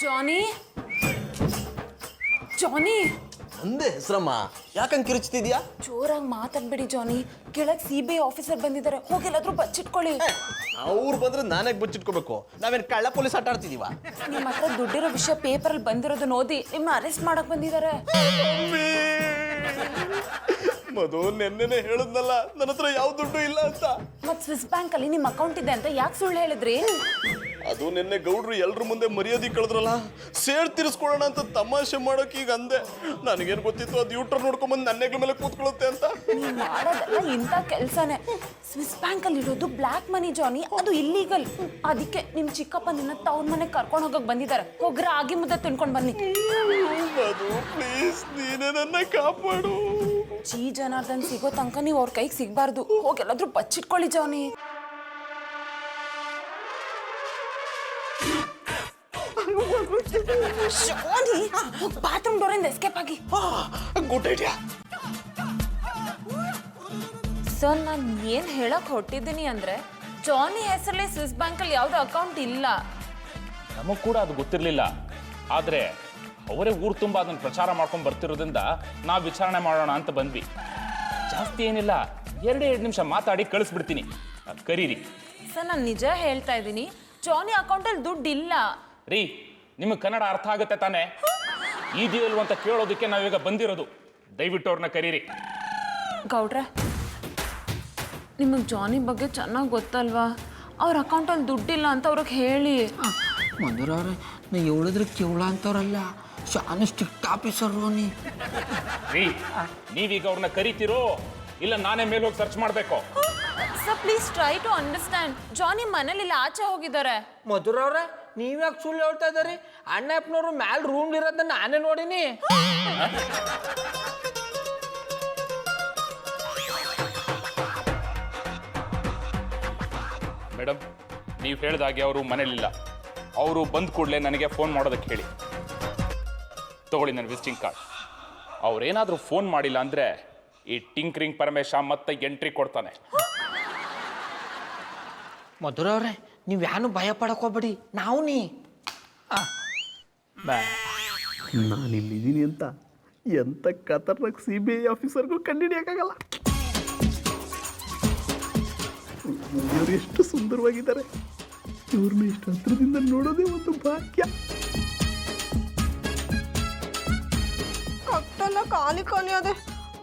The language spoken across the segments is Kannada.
ಜಾನಿ ಜಾನಿ ಒಂದೇ ಹೆಸರಮ್ಮ ಯಾಕಂಗೆ ಕಿರುಚ್ತಿದ್ಯಾ? ಜೋರಾಗಿ ಮಾತಾಡ್ಬೇಡಿ ಜಾನಿ. ಕೆಳಗೆ CBI ಆಫೀಸರ್ ಬಂದಿದ್ದಾರೆ, ಹೋಗಿ ಎಲ್ಲಾದ್ರೂ ಬಚ್ಚಿಟ್ಕೊಳ್ಳಿ. ಅವ್ರು ಬಂದ್ರೆ ನಾನೇ ಬಚ್ಚಿಟ್ಕೋಬೇಕು? ನಾವೇನು ಕಳ್ಳ ಪೊಲೀಸ್ ಆಟ ಆಡ್ತಿದೀವ? ನಿಮ್ಮ ಹತ್ರ ದುಡ್ಡಿರೋ ವಿಷಯ ಪೇಪರಲ್ಲಿ ಬಂದಿರೋದನ್ನ ಓದಿ ನಿಮ್ಮ ಅರೆಸ್ಟ್ ಮಾಡಕ್ ಬಂದಿದ್ದಾರೆ. ಮಧು ನೆನ್ನೆನೆ ಹೇಳದ್ನಲ್ಲ ನನ್ನ ಹತ್ರ ಯಾವ ದುಡ್ಡು ಇಲ್ಲ ಅಂತ. ಮತ್ ಸ್ವಿಸ್ ಬ್ಯಾಂಕ್ ಅಲ್ಲಿ ನಿಮ್ಮ ಅಕೌಂಟ್ ಇದೆ ಅಂತ ಯಾಕೆ ಸುಳ್ಳು ಹೇಳಿದ್ರಿ? ಅದು ನಿನ್ನೆ ಗೌಡ್ರು ಎಲ್ರ ಮುಂದೆ ಮರ್ಯಾದೆ ಕಳೆದ್ರಲ್ಲ, ಸೇರ್ ತಿರ್ಸ್ಕೊಳ್ಳೋಣ ಅಂತ ತಮಾಷೆ ಮಾಡೋಕೆ ಈಗ ಅಂದೆ. ನನಗೇನು ಗೊತ್ತಿತ್ತು ಅದು ಯೂಟ್ಯೂಬ್ ನೋಡ್ಕೊಂಬಂದು ನನ್ನೆಗಳ ಮೇಲೆ ಕೂತ್ಕೊಳ್ಳುತ್ತೆ ಅಂತ. ನೀವು ಮಾಡೋದೆಲ್ಲ ಇಂಥ ಕೆಲಸನೇ. ಸ್ವಿಸ್ ಬ್ಯಾಂಕ್ ಅಲ್ಲಿ ಇರೋದು ಬ್ಲ್ಯಾಕ್ ಮನಿ ಜಾನಿ, ಅದು ಇಲ್ಲೀಗಲ್. ಅದಕ್ಕೆ ನಿಮ್ ಚಿಕ್ಕಪ್ಪ ನಿನ್ನ ತವ್ರ ಮನೆಗೆ ಕರ್ಕೊಂಡು ಹೋಗಕ್ ಬಂದಿದ್ದಾರೆ. ಹೋಗ್ರ ಆಗಿ ಮುದ್ದೆ ತಿನ್ಕೊಂಡು ಬನ್ನಿ. ಮಧು ಪ್ಲೀಸ್ ನೀನೇ ನನ್ನ ಕಾಪಾಡು. ಜಿ ಜನಾರ್ದನ್ ಸಿಗೋ ತನಕ ನೀವು ಅವ್ರ ಕೈಗೆ ಸಿಗ್ಬಾರ್ದು. ಹೋಗಿ ಎಲ್ಲಾದ್ರೂ ಬಚ್ಚಿಟ್ಕೊಳ್ಳಿ ಜಾನಿ. ಜಾನಿ ಬಾತ್ರೂಮ್ ಡೋರಿಂದ ಎಸ್ಕೇಪ್ ಆಗಿ. Good idea. ಸರ್ ನಾನು ಏನ್ ಹೇಳಕ್ ಹೊಟ್ಟಿದ್ದೀನಿ ಅಂದ್ರೆ ಜಾನಿ ಹೆಸರಲ್ಲಿ ಸ್ವಿಸ್ ಬ್ಯಾಂಕ್ ಅಲ್ಲಿ ಯಾವ್ದು ಅಕೌಂಟ್ ಇಲ್ಲ. ನಮಗ್ ಕೂಡ ಅದು ಗೊತ್ತಿರ್ಲಿಲ್ಲ. ಆದ್ರೆ ಅವರೇ ಊರು ತುಂಬ ಅದನ್ನ ಪ್ರಚಾರ ಮಾಡ್ಕೊಂಡು ಬರ್ತಿರೋದ್ರಿಂದ ನಾವು ವಿಚಾರಣೆ ಮಾಡೋಣ ಅಂತ ಬಂದ್ವಿ. ಜಾಸ್ತಿ ಏನಿಲ್ಲ, 2 ನಿಮಿಷ ಮಾತಾಡಿ ಕಳಿಸ್ಬಿಡ್ತೀನಿ, ಕರೀರಿ. ಸರ್ ನಾನು ನಿಜ ಹೇಳ್ತಾ ಇದ್ದೀನಿ, ಜಾನಿ ಅಕೌಂಟಲ್ಲಿ ದುಡ್ಡು ಇಲ್ಲ. ರೀ, ನಿಮಗೆ ಕನ್ನಡ ಅರ್ಥ ಆಗುತ್ತೆ ತಾನೇ? ಇದೆಯಲ್ವ ಅಂತ ಕೇಳೋದಕ್ಕೆ ನಾವೀಗ ಬಂದಿರೋದು. ದಯವಿಟ್ಟು ಅವ್ರನ್ನ ಕರೀರಿ. ಗೌಡ್ರೆ, ನಿಮಗೆ ಜಾನಿ ಬಗ್ಗೆ ಚೆನ್ನಾಗಿ ಗೊತ್ತಲ್ವಾ? ಅವ್ರ ಅಕೌಂಟಲ್ಲಿ ದುಡ್ಡಿಲ್ಲ ಅಂತ ಅವ್ರಿಗೆ ಹೇಳಿ. ಮಧುರವ್ರೆ, ನಾ ಹೇಳಿದ್ರೆ ಕೇವಳ ಅಂತವ್ರಲ್ಲ, ಶಾನೆ ಸ್ಟ್ರಿಕ್ಟ್ ಆಫೀಸರು ನೀ. ರೀ, ನೀವೀಗ ಅವ್ರನ್ನ ಕರಿತೀರೋ ಇಲ್ಲ ನಾನೇ ಮೇಲೆ ಹೋಗಿ ಸರ್ಚ್ ಮಾಡಬೇಕು? Sir please try to understand. Johnny ಮನೇಲಿ ಆಚೆ ಹೋಗಿದ್ದಾರೆ. ಮಧುರವ್ರೆ, ನೀವ್ಯಾಕೆ ಸುಳ್ಳು ಹೇಳ್ತಾ ಇದ್ದೀರಿ? ಅಣ್ಣಪ್ಪನವ್ರು ಮ್ಯಾಲ ರೂಮ್ ಇರೋದನ್ನ ನಾನೇ ನೋಡಿನಿ. ಮೇಡಮ್, ನೀವು ಹೇಳಿದಾಗೆ ಅವರು ಮನೇಲಿಲ್ಲ. ಅವರು ಬಂದ ಕೂಡಲೇ ನನಗೆ ಫೋನ್ ಮಾಡೋದಕ್ಕೆ ಹೇಳಿ. ತಗೊಳ್ಳಿ ನನ್ನ ವಿಸಿಟಿಂಗ್ ಕಾರ್ಡ್. ಅವ್ರೇನಾದರೂ ಫೋನ್ ಮಾಡಿಲ್ಲ ಅಂದರೆ ಈ ಟಿಂಕ್ರಿಂಗ್ ಪರಮೇಶ ಮತ್ತೆ ಎಂಟ್ರಿ ಕೊಡ್ತಾನೆ. ಮಧುರವ್ರೆ, ನೀವು ಯಾನು ಭಯ ಪಡಕ್ ಹೋಗ್ಬೇಡಿ, ನಾವು ನೀ ನಾನಿಲ್ಲಿದ್ದೀನಿ ಅಂತ ಎಂತ ಖತರ್ನಾಕ್ CBI ಆಫೀಸರ್ಗೂ ಕಂಡುಹಿಡಿಯಕ್ಕಾಗಲ್ಲ. ಇವರು ಎಷ್ಟು ಸುಂದರವಾಗಿದ್ದಾರೆ. ಇವ್ರನ್ನ ಇಷ್ಟು ಹತ್ರದಿಂದ ನೋಡೋದೇ ಒಂದು ಭಾಗ್ಯ. ಕಟ್ಟೆಲ್ಲ ಖಾಲಿ ಖಾಲಿ ಅದೇ.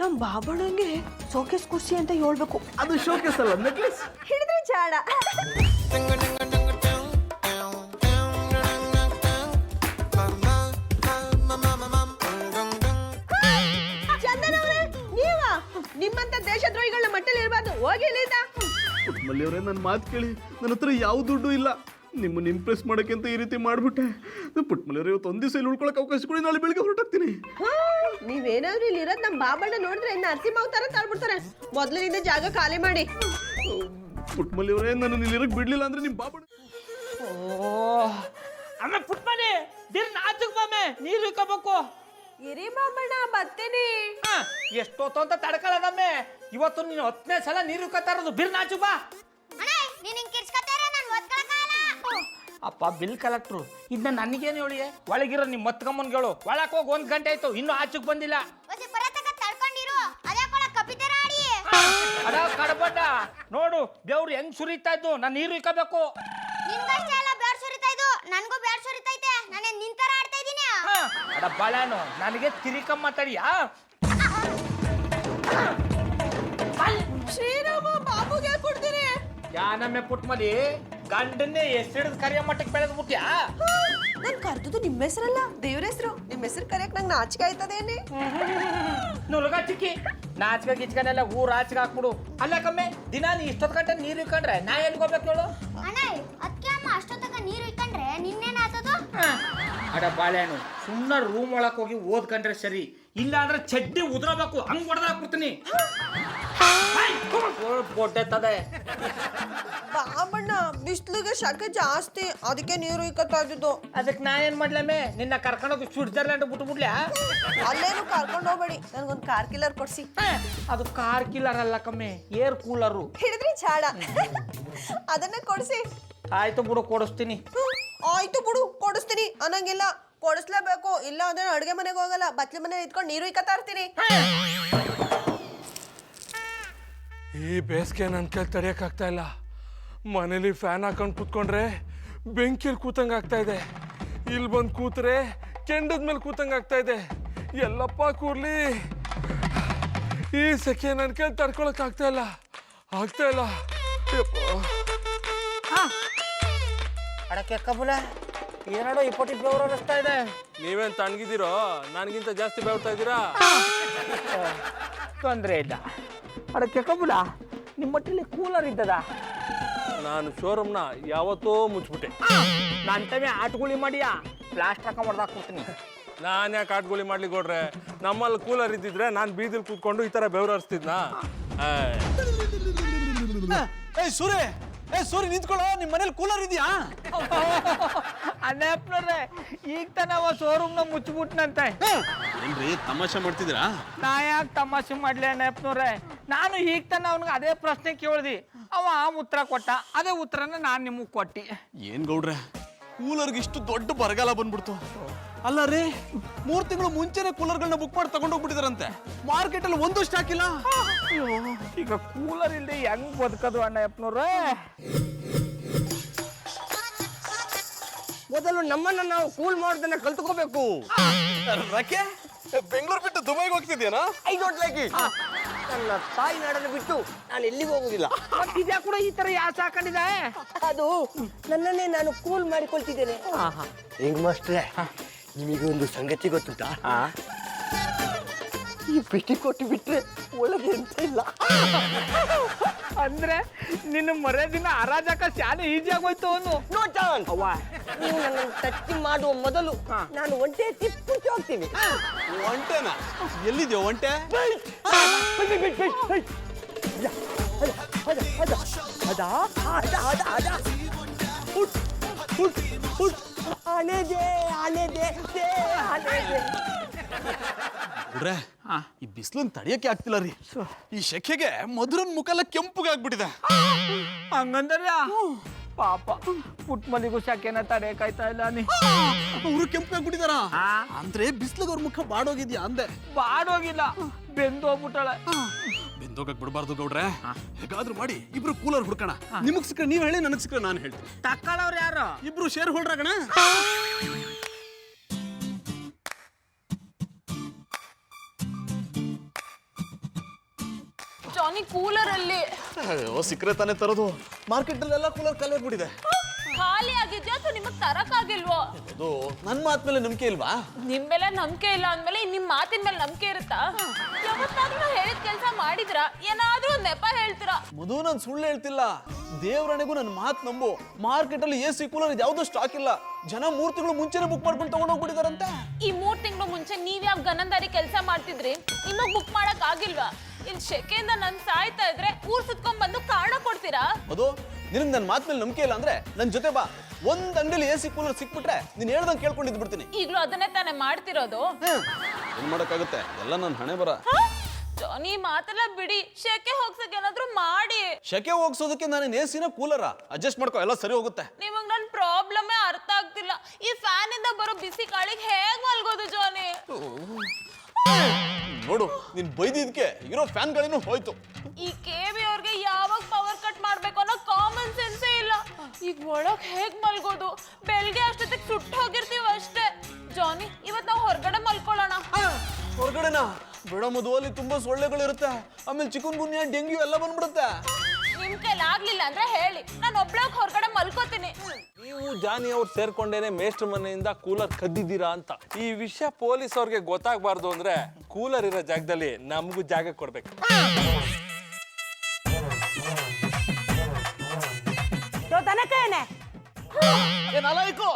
ನಮ್ಮ ಬಾಬಣ್ಣಂಗೆ ಶೋಕೇಸ್ ಕುರ್ಸಿ ಅಂತ ಹೇಳ್ಬೇಕು. ಅದು ಶೋಕೇಸ್ ಅಲ್ಲ, ನೆಕ್ಲೆಸ್. ಹಿಡಿದ್ರೆ ಜಾಡ. ಚಂದನವ್ರೆ, ನೀವಾ? ನಿಮ್ಮಂತ ದೇಶದ್ರೋಹಿಗಳನ್ನ ಮಟ್ಟಲ್ಲಿ ಇರಬಾರ್ದು, ಹೋಗಿ ಇಲ್ಲಿಂದ. ಪುಟ್ಮಲ್ಲಿಯವರೇ, ನನ್ನ ಮಾತು ಕೇಳಿ. ನನ್ನ ಹತ್ರ ಯಾವ ದುಡ್ಡು ಇಲ್ಲ. ನಿಮ್ಮನ್ನು ಇಂಪ್ರೆಸ್ ಮಾಡೋಕ್ಕೆ ಅಂತ ಈ ರೀತಿ ಮಾಡಿಬಿಟ್ಟೆ. ಪುಟ್ಮಲ್ಲಿಯವರೇ, ಇವತ್ತು ಒಂದು ದಿವಸ ಇಲ್ಲಿ ಉಳ್ಕೊಳಕ್ಕೆ ಅವಕಾಶ ಕೊಡಿ, ನಾಳೆ ಬೆಳಿಗ್ಗೆ ಹೊರಟಾಗ್ತೀನಿ. ನೀವೇನಾದ್ರೂ ಇಲ್ಲಿ ಇರೋದು ನಮ್ಮ ಬಾಬಣ್ಣ ನೋಡಿದ್ರೆ ನರಸಿಂಹ ಅವತಾರ ತಾಳ್ಬಿಡ್ತಾರೆ. ಮೊದಲಿನಿಂದ ಜಾಗ ಖಾಲಿ ಮಾಡಿ. ಪುಟ್ಮಲ್ಲಿಯವರೇ, ನನ್ನ ಇಲ್ಲಿರಕ್ಕೆ ಬಿಡ್ಲಿಲ್ಲ ಅಂದ್ರೆ ನಿಮ್ಮ ಬಾಬಣ್ಣ. ಅಮ್ಮ ಪುಟ್ಮನಿ, ದಿನ ನಾಚಕ್ ಬಾಮೆ ನೀರು ಇಕ್ಕಬೇಕು. ಇರಿ ಬಾಬಣ್ಣ, ಬರ್ತೇನೆ. ಎಷ್ಟೊತ್ತು ಅಂತ ತಡ್ಕೊಳ್ಳೋದಮ್ಮೆ. ಇವತ್ತು ನೀನು 10ನೇ ಸಲ ನೀರು ಇಕ್ಕತ್ತಾ ಇರೋದು. ಬಿರ್ ನಾಚು ಬಾ. ಅಪ್ಪ ಬಿಲ್ ಕಲೆಕ್ಟ್ರು, ಇದನ್ನ ನನಗೇನು ಹೇಳಿ? ಒಳಗಿರೋ ನಿಮ್ಮ ಮತ್ಕಮ್ಮನ್ಗಳು ಒಳಕ್ ಹೋಗಿ 1 ಗಂಟೆ ಆಯ್ತು, ಇನ್ನೂ ಆಚಕ್ ಬಂದಿಲ್ಲ. ಅದ ಕಡಬಡ್ಡ ನೋಡು, ಬೆವ್ರು ಹೆಂಗ್ ಸುರಿತಾ ಇದ್ದು. ನಾನು ನೀರು ಇಕ್ಕಬೇಕು. ಅಡ ಬಾಳಾನು, ನನಗೆ ತಿರಿಕಮ್ಮ ಮಾತಾಡಿಯಾ? ಶ್ರೀರಾಮ, ಬಾಬುಗೆ ಕೊಡ್ತೀನಿ. ಯಾನಮ್ಮೆ ಪುಟ್ಮಲಿ, ಗಂಡನ್ನೇ ಎಷ್ಟಿಡಿದ್ ಕರಿಯ ಮಟ್ಟಕ್ಕೆ ಬೆಳೆದ್ಬಿಟ್ಯಾ? ನಾನು ಕರೆದು ನಿಮ್ಮ ಹೆಸರಲ್ಲ, ದೇವ್ರ ಹೆಸರು. ನಿಮ್ಮ ಹೆಸರು ಕರೆಯಕ್ ನಂಗೆ ನಾಚಿಕೆ ಆಯ್ತದೇನೆ. ನುಲ್ಗ ಚಿಕ್ಕಿ, ನಾಚ್ಕ ಗಿಚ್ಕನೆಲ್ಲ ಊರ್ ಆಚೆಗೆ ಹಾಕ್ಬಿಡು. ಅಲ್ಲ ಕಮ್ಮೆ, ದಿನ ನೀ ಇಷ್ಟೊತ್ತು ಗಂಟೆ ನೀರು ಇಕ್ಕಂಡ್ರೆ ನಾ ಎಲ್ಗೋಬೇಕು ಹೇಳು? ಅಡ ಬಾಳೆಹಣ್ಣು, ಸುಮ್ಮನೆ ರೂಮ್ ಒಳಕ್ ಹೋಗಿ ಓದ್ಕೊಂಡ್ರೆ ಸರಿ. ಇಲ್ಲ ಅಂದ್ರೆ ಚಡ್ಡಿ ಉದ್ರಬೇಕು, ಹಂಗ್ ಹೊಡೆದಾಕ್ಬಿಡ್ತೀನಿ. ಕೊಟ್ಟೆತ್ತದೆ ಬಾಬಣ್ಣ, ಬಿಸ್ಲಿಗೆ ಶಕೆ ಜಾಸ್ತಿ, ಅದಕ್ಕೆ ನೀರು ಇಕ್ಕತ್ತಾ ಇದ್ದಿದ್ದು. ಅದಕ್ಕೆ ನಾ ಏನ್ ಮಾಡ್ಲಮ್ಮೆ? ನಿನ್ನ ಕರ್ಕೊಂಡೋಗಿ ಸ್ವಿಟ್ಜರ್ಲ್ಯಾಂಡ್ ಬಿಟ್ಬಿಡ್ಲ್ಯಾ? ಅಲ್ಲೇನು ಕರ್ಕೊಂಡು ಹೋಗ್ಬೇಡಿ, ನನ್ಗೊಂದು ಕಾರ್ ಕಿಲ್ಲರ್ ಕೊಡ್ಸಿ. ಅದು ಕಾರ್ ಕಿಲ್ಲರ್ ಅಲ್ಲ ಕಮ್ಮೆ, ಏರ್ ಕೂಲರು. ಹಿಡಿದ್ರಿ ಚಾಡ, ಅದನ್ನ ಕೊಡ್ಸಿ. ಆಯ್ತು ಬಿಡು ಕೊಡಿಸ್ತೀನಿ. ಆಯ್ತು ಬಿಡು ಕೊಡಿಸ್ತೀನಿ ಅನ್ನಂಗಿಲ್ಲ, ಕೊಡಿಸ್ಲೇಬೇಕು. ಇಲ್ಲ ಅಂದ್ರೆ ಅಡುಗೆ ಮನೆಗೆ ಹೋಗಲ್ಲ, ಬತ್ಲೆ ಮನೆ ಇದ್ಕೊಂಡು ನೀರು ಇಕ್ಕತ್ತಾ ಇರ್ತೀನಿ. ಈ ಬೇಸಿಗೆ ನನ್ನ ಕೈ ತಡೆಯೋಕ್ಕಾಗ್ತಾ ಇಲ್ಲ. ಮನೇಲಿ ಫ್ಯಾನ್ ಹಾಕೊಂಡು ಕೂತ್ಕೊಂಡ್ರೆ ಬೆಂಕಿಯಲ್ಲಿ ಕೂತಂಗೆ ಆಗ್ತಾ ಇದೆ, ಇಲ್ಲಿ ಬಂದು ಕೂತ್ರೆ ಕೆಂಡದ ಮೇಲೆ ಕೂತಂಗೆ ಆಗ್ತಾ ಇದೆ. ಎಲ್ಲಪ್ಪ ಕೂರ್ಲಿ, ಈ ಸೆಕೆ ನನ್ನ ಕೈ ತಡ್ಕೊಳಕ್ ಆಗ್ತಾ ಇಲ್ಲ. ಅಡಕೆ ಕಬುಲ ಏನಾಡೋ 20 ಬೆವರು ಅನಿಸ್ತಾ ಇದೆ. ನೀವೇನ್ ತಣ್ಣಗಿದ್ದೀರೋ, ನನಗಿಂತ ಜಾಸ್ತಿ ಬೆವ್ತಾ ಇದ್ದೀರಾ. ತೊಂದರೆ ಇಲ್ಲ. ಅಡಕೆ ಕಬುಲ ನಿಮ್ಮ ಮಟ್ಟಲ್ಲಿ ಕೂಲರ್ ಇದ್ದದ? ನಾನು ಶೋರೂಮ್ನ ಯಾವತ್ತೋ ಮುಚ್ಚಿಬಿಟ್ಟೆ. ನಾನು ತಮ್ಮೆ ಆಟಗುಳಿ ಮಾಡಿಯಾ ಪ್ಲಾಸ್ಟರ್ ಹಾಕ ಮಾಡ್ದಾಕ್ಬಿಡ್ತೀನಿ. ನಾನು ಯಾಕೆ ಆಟ್ಗುಳಿ ಮಾಡ್ಲಿಕ್ಕೆ ಕೊಡ್ರೆ? ನಮ್ಮಲ್ಲಿ ಕೂಲರ್ ಇದ್ದಿದ್ರೆ ನಾನು ಬೀದಿಲಿ ಕೂತ್ಕೊಂಡು ಈ ಥರ ಬೆವ್ರು ಹರಿಸ್ತಿದ್ನಾ? ಸೂರ್ಯ ನಿಂತ್ಕೊಳ್ಳೋ, ನಿಮ್ಮ ಮನೇಲಿ ಕೂಲರ್ ಇದೆಯಾ? ಅಣ್ಣಪ್ಪನವ್ರೆ ಈಗ ತಾನ ಅವ ಶೋರೂಮ್ನ ಮುಚ್ಚಿಬಿಟ್ನಂತೆ. ಏನ್ರಿ ತಮಾಷೆ ಮಾಡ್ತಿದ್ದೀರಾ? ನಾ ಯಾಕೆ ತಮಾಷೆ ಮಾಡ್ಲಿ ಅಣ್ಣಪ್ಪನವ್ರೆ? ನಾನು ಈಗ ತಾನ ಅವನಿಗೆ ಅದೇ ಪ್ರಶ್ನೆ ಕೇಳ್ದಿ, ಅವ ಉತ್ತರ ಕೊಟ್ಟ. ಅದೇ ಉತ್ತರನ ನಾನು ನಿಮಗೆ ಕೊಟ್ಟಿ. ಏನ್ ಗೌಡ್ರೆ, ಕೂಲರ್ಗೆ ಇಷ್ಟು ದೊಡ್ಡ ಬರಗಾಲ ಬಂದ್ಬಿಡ್ತು. ಅಲ್ಲ ರೀ, 3 ತಿಂಗಳು ಮುಂಚೆನೆ ಕೂಲರ್ಗಳನ್ನ ಬುಕ್ ಮಾಡಿ ತಗೊಂಡೋಗ್ಬಿಟ್ಟಿದಾರಂತೆ. ಮಾರ್ಕೆಟ್ ಅಲ್ಲಿ ಒಂದು ಸ್ಟಾಕ್ ಇಲ್ಲ. ಈಗ ಕೂಲರ್ ಇಲ್ಲದೆ ಹೆಂಗ್ ಬದುಕೋದು ಅಣ್ಣಪ್ಪನವ್ರೆ? ಮೊದಲು ನಮ್ಮನ್ನ ನಾವು ಕೂಲ್ ಮಾಡೋದನ್ನ ಕಲ್ತ್ಕೋಬೇಕು. ರಕೆ ಬೆಂಗಳೂರು ಬಿಟ್ಟು ದುಬೈಗೆ ಹೋಗ್ತಿದ್ಯಾನಾ? I don't like it. ನನ್ನ ತಾಯಿ ನಾಡನ್ನು ಬಿಟ್ಟು ನಾನು ಎಲ್ಲಿಗೂ ಹೋಗುದಿಲ್ಲ. ಇದ್ಯಾ ಕೂಡ ಈ ತರ ಯಾಸ್ ಹಾಕೊಂಡಿದೆ? ಅದು ನನ್ನನ್ನೇ ನಾನು ಕೂಲ್ ಮಾಡಿಕೊಳ್ತಿದ್ದೇನೆ. ಹೆಂಗ್ ಮಾಸ್ಟ್ರೆ, ನಿಮಗೆ ಒಂದು ಸಂಗತಿ ಗೊತ್ತುಂಟಾ? ಈ ಬಿಟ್ಟಿ ಕೊಟ್ಟು ಬಿಟ್ರೆ ಒಳಗೆ ಎಂತ ಇಲ್ಲ. ಅಂದ್ರೆ ನಿನ್ನ ಮರೆ ದಿನ ಹರಾಜಾಕ ಶಾಲೆ ಈಜಿ ಆಗೋಯ್ತು ಅವನು. No chance. ನೀವು ನನ್ನನ್ನು ಟಚ್ ಮಾಡುವ ಮೊದಲು ನಾನು ಒಂಟೆ ತಿಪ್ಪುಚ್ಚಿ ಹೋಗ್ತೀನಿ. ಒಂಟೆನಾ? ಎಲ್ಲಿದ್ಯೋ ಒಂಟೆ? ಬಿಡ್ರೆ, ಈ ಬಿಸಿಲನ್ನ ತಡಿಯಕ್ಕೆ ಆಗ್ತಿಲ್ಲ ರೀ. ಈ ಶೆಕೆಗೆ ಮಧುರನ್ ಮುಖ ಎಲ್ಲ ಕೆಂಪುಗೆ ಆಗ್ಬಿಟ್ಟಿದೆ. ಹಂಗಂದ್ರೆ ಪಾಪ ಪುಟ್ ಮಲಿಗೂ ಶಾಖೆನ ತಡೆಯಕ್ಕಾಯ್ತಾ ಇಲ್ಲ ನೀ. ಅವರು ಕೆಂಪು ಆಗ್ಬಿಟ್ಟಿದಾರ ಅಂದ್ರೆ ಬಿಸಿಲಿಗೆ ಅವ್ರ ಮುಖ ಬಾಡೋಗಿದ್ಯಾ ಅಂದೆ. ಬಾಡೋಗಿಲ್ಲ, ಬೆಂದು ಹೋಗ್ಬಿಟ್ಟಾಳೆ. ಬೆಂದೋಗಕ್ ಬಿಡಬಾರ್ದು ಗೌಡ್ರೆ. ಹೇಗಾದ್ರೂ ಮಾಡಿ ಇಬ್ರು ಕೂಲರ್ ಹುಡ್ಕೋಣ. ನಿಮಗ್ ಸಿಕ್ಕರೆ ನೀವ್ ಹೇಳಿ, ನನಗ್ ಸಿಕ್ಕರೆ ನಾನು ಹೇಳ್ತೀನಿ. ತಕ್ಕೊಳ್ಳೋರು ಯಾರು? ಇಬ್ರು ಶೇರ್ ಹೋಲ್ಡರ್ ಆಗೋಣ. ಜಾನಿ ಕೂಲರ್ ಅಲ್ಲಿ ಸಿಕ್ಕರೆ ತಾನೇ ತರೋದು. ಮಾರ್ಕೆಟ್ ಅಲ್ಲೆಲ್ಲ ಕೂಲರ್ ಖಾಲಿ ಆಗ್ಬಿಟ್ಟಿದೆ. ಖಾಲಿ ಆಗಿದ್ಯಾ ಅಥವಾ ನಿಮಗ್ ತರಕಾಗಿಲ್ವೋ? ಅದು ನನ್ ಮಾತ್ ಮೇಲೆ ನಂಬಿಕೆ ಇಲ್ವಾ? ನಿಮ್ ಮೇಲೆ ನಂಬಿಕೆ ಇಲ್ಲ ಅಂದ್ಮೇಲೆ ನಿಮ್ ಮಾತಿನ ಮೇಲೆ ನಂಬಿಕೆ ಇರುತ್ತಾ? ಯಾವತ್ತಾದ್ರೂ ಹೇಳಿದ ಕೆಲಸ ಮಾಡಿದ್ರ? ಏನಾದ್ರೂ ಒಂದ್ ನೆಪ ಹೇಳ್ತೀರಾ? ಮಧು, ನಾನು ಸುಳ್ಳು ಹೇಳ್ತಿಲ್ಲ. ದೇವರಣೆಗೂ ನನ್ನ ಮಾತು ನಂಬು. ಮಾರ್ಕೆಟ್ ಅಲ್ಲಿ AC ಕೂಲರ್ ಯಾವ್ದು ಸ್ಟಾಕ್ ಇಲ್ಲ. ಜನ 3 ತಿಂಗಳು ಮುಂಚೆನೆ ಬುಕ್ ಮಾಡ್ಕೊಂಡು ತಗೊಂಡೋಗ್ಬಿಟ್ಟಿದಾರಂತೆ. ಈ 3 ತಿಂಗಳು ಮುಂಚೆ ನೀವ್ ಯಾವ ಗನಂದಾರಿ ಕೆಲಸ ಮಾಡ್ತಿದ್ರಿ? ಇನ್ನೂ ಬುಕ್ ಮಾಡಕ್ ಆಗಿಲ್ವಾ? ಇಲ್ಲಿ ಶೆಕೆಯಿಂದ ನನ್ ಸಾಯ್ತಾ ಇದ್ರೆ ಊರ್ ಸುತ್ಕೊಂಡ್ ಬಂದು ಕಾರಣ ಕೊಡ್ತೀರಾ? ಮಧು, ನಿನಗ್ ನನ್ನ ಮಾತ್ ಮೇಲೆ ನಂಬಿಕೆ ಇಲ್ಲ ಅಂದ್ರೆ ನನ್ ಜೊತೆ ಬಾ. ಒಂದ್ ಅಂಗಡಿಲಿ AC ಕೂಲರ್ ಸಿಕ್ಬಿಟ್ರೆ ನೀನ್ ಹೇಳ್ದಂಗೆ ಕೇಳ್ಕೊಂಡಿದ್ ಬಿಡ್ತೀನಿ. ಈಗ್ಲೂ ಅದನ್ನೇ ತಾನೇ ಮಾಡ್ತಿರೋದು? ಏನ್ ಮಾಡಕ್ಕಾಗುತ್ತೆ, ಎಲ್ಲ ನನ್ನ ಹಣೆ ಬರ. ಜಾನಿ ಮಾತೆಲ್ಲ ಬಿಡಿ, ಶೆಕೆ ಹೋಗ್ಸಕ್ ಏನಾದ್ರೂ ಮಾಡಿ. ಶೆಕೆ ಹೋಗ್ಸೋದಕ್ಕೆ ನಾನು AC ಕೂಲರ ಅಡ್ಜಸ್ಟ್ ಮಾಡ್ಕೋ, ಎಲ್ಲ ಸರಿ ಹೋಗುತ್ತೆ. ನಿಮಗ್ ನನ್ ಪ್ರಾಬ್ಲಮೇ ಅರ್ಥ ಆಗ್ತಿಲ್ಲ. ಈ ಫ್ಯಾನ್ ಇಂದ ಬರೋ ಬಿಸಿ ಗಾಳಿಗೆ ಹೇಗ್ ಮಲ್ಗೋದು ಜಾನಿ? ನೋಡು, ನೀನ್ ಬೈದಿದ್ಕೆ ಇರೋ ಫ್ಯಾನ್ ಗಳಿನೂ ಹೋಯ್ತು. ಈ KB ಅವ್ರಿಗೆ ಯಾವಾಗ ಪವರ್ ಕಟ್ ಮಾಡ್ಬೇಕು ಅನ್ನೋ ಕಾಮನ್ ಸೆನ್ಸೇ ಇಲ್ಲ. ಈಗ ಒಳಗ್ ಹೇಗ್ ಮಲ್ಗೋದು? ಬೆಳಗ್ಗೆ ಅಷ್ಟೊತ್ತಿಗೆ ಸುಟ್ಟು ಹೋಗಿರ್ತೀವಿ ಅಷ್ಟೇ. ಜಾನಿ, ಇವತ್ ನಾವು ಹೊರಗಡೆ ಮಲ್ಕೊಳ್ಳೋಣ. ಹೊರಗಡೆನಾ? ಬೇಡ ಮಧು, ಅಲ್ಲಿ ತುಂಬಾ ಸೊಳ್ಳೆಗಳಿರುತ್ತೆ. ಆಮೇಲೆ ಚಿಕನ್ ಗುನ್ಯಾ, ಡೆಂಗ್ಯೂ ಎಲ್ಲ ಬಂದ್ಬಿಡುತ್ತೆ. ನಿಮ್ ಕೈಲಿ ಆಗ್ಲಿಲ್ಲ ಅಂದ್ರೆ ಹೇಳಿ, ನಾನು ಒಬ್ಳೆ ಹೊರಗಡೆ ಮಲ್ಕೋತೀನಿ. ನೀವು ಜಾನಿ ಅವ್ರು ಸೇರ್ಕೊಂಡೇನೆ ಮೇಷ್ಟ್ರ ಮನೆಯಿಂದ ಕೂಲರ್ ಕದ್ದಿದ್ದೀರಾ ಅಂತ. ಈ ವಿಷಯ ಪೊಲೀಸ್ ಅವ್ರಿಗೆ ಗೊತ್ತಾಗಬಾರ್ದು ಅಂದ್ರೆ ಕೂಲರ್ ಇರೋ ಜಾಗದಲ್ಲಿ ನಮಗೂ ಜಾಗ ಕೊಡ್ಬೇಕು. ಏನ್ ಅಲಾಯ್ಕೋ,